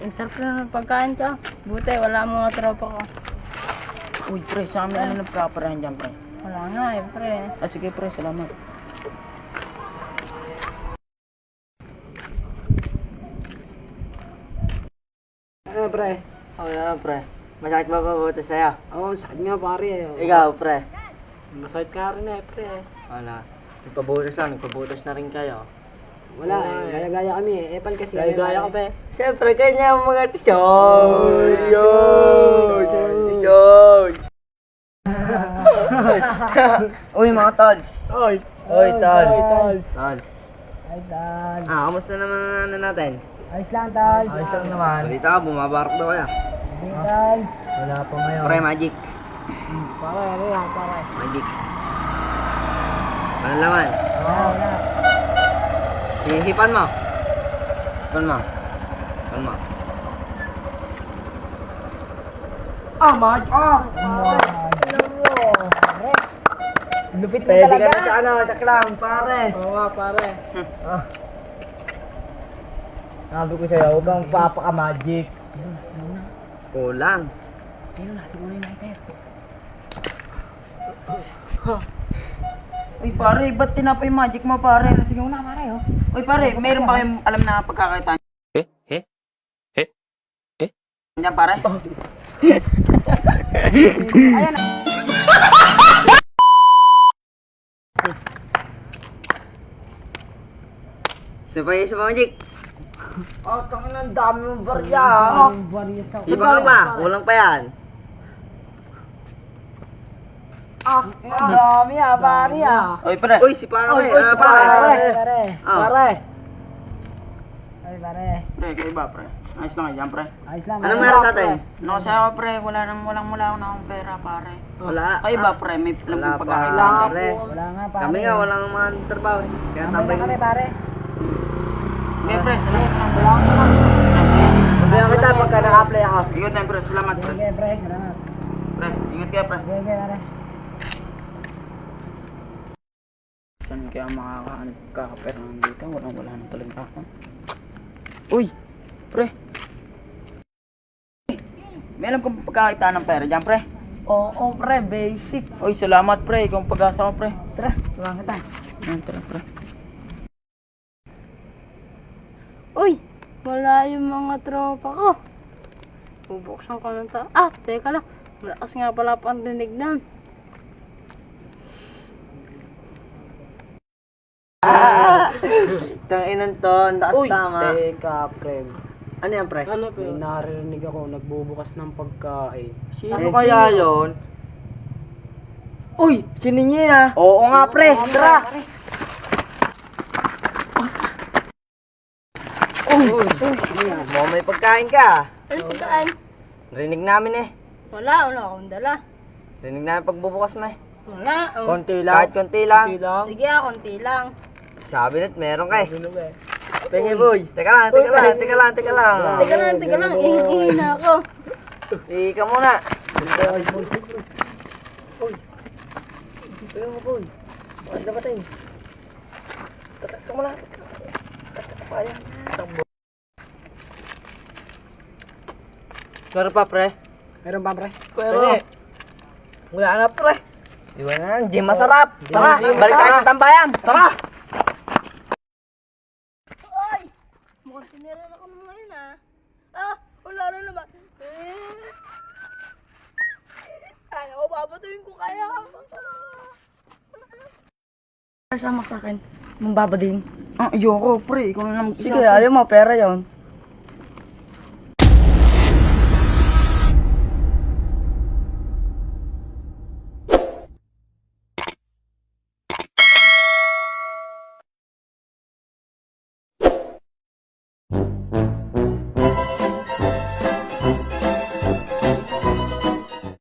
Ang sarap na ng pagkain ka. Buti, wala mga tropa ko. Uy, pre, sa amin ano nagkaparahan dyan, pre? Wala nga eh, pre. Ah, sige, pre, salamat. Ano pre? Ano pre? Masakit ba buto sa'yo? Oo, sakit nga pare. Ikaw pre? Masakit ka rin pre. Wala. Nagpabutos na rin kayo. Wala, gaya-gaya kami eh. Epan kasi. Gaya-gaya ka ba? Siyempre, kanya ang mga tisyon! Tisyon! Uy, mga tolls! Oy! Uy, tol! Tolls! Tolls! Ay, tol! Kamusta naman ano natin? Ayos lang, tol! Ayos lang naman. Balita ka, bumabarok daw kaya. Tol! Wala pa ngayon. Pre, magic. Pare, ano yan, pare? Magic. Ano laman? Wala. Hihipan mo. Hipan mo. Hipan mo. Ah, mag! Ah! Alam mo! Pare! Lupit mo Pwede talaga! ka na sa ano, sa clam, pare. Oo nga, pare. Sabi ko sa'yo, huwag kang papaka-magic. Kulang. Ayun na, siguro yung lighter. Uy pare, ba't tinapay magic mo pare? Sige na pare oh. Uy pare, meron ba kayong alam na pagkakaitan? Diyan pare? Ayan. Sabay sa magic. Oh, tangin ang dami mong barya. Ang barya sa Ibang ba? Kulang pa yan. ang dami pare Uy pare. Uy si pare. Pare. Oh. Pare. Ay, pare. Pre, kayo ba, pre? Ayos lang yan, pre. Ayos lang. Anong meron sa atin? No, sa pre, walang wala akong pera, pare. Wala. Kayo ba, pre? May alam Wala kong pa, pagkakailangan. pare. Wala nga, pare. Kami nga walang mga trabaho. Kaya Tambay tambay na kami, pare. Okay, pre, salamat lang. Sabihan kita pagka naka-apply ako. Ingat na, pre. Salamat, pre. Sige, pre. Salamat. Pre, ingat kaya, pre. Sige, pare. Saan kaya makakaanap kakaperahan dito? Wala nang talagang ako. Uy, pre. May alam kong pagkakita ng pera dyan, pre. Oo, pre. Basic. Uy, salamat, pre. Ikaw ang pag-asa ko, pre. Tara, suwang kita. Tara, pre. Uy, wala yung mga tropa ko. Bubuksan ko ng ta. Ah, teka lang. Malakas nga pala pandinig na. Tanginan to, ang taas Uy, tama. teka, pre. Ano yan pre? Ano, pre? May narinig ako, nagbubukas ng pagkain. Ano kaya yon? Uy, sininyin ah. Oo nga pre, tara. Uy, mo may pagkain ka. Ano pagkain? Rinig namin eh. Wala akong dala. Rinig namin pagbubukas mo eh. Wala. Konti lang. Kahit konti lang. Sige, konti lang. Sabi na't meron ka eh. Pengi boy. Teka lang. Teka lang, ingin na ako. Ika muna. Tingnan mo, boy. Bakit na batay? Tatak mo lang. Meron pa pre? Meron pa, pre? Pero, wala na pre. Iwan na, hindi masarap. Tara, balik tayo sa tambayan. Tara! Ay! Mukhang tinira na ko ngayon ah. Ah, wala na naman. Ay, ako babatuin ko kaya. Kasama sa akin. Mambabading. Ayoko, pre. Ikaw na lang mag-isa. Sige, ayaw mo, pera yon.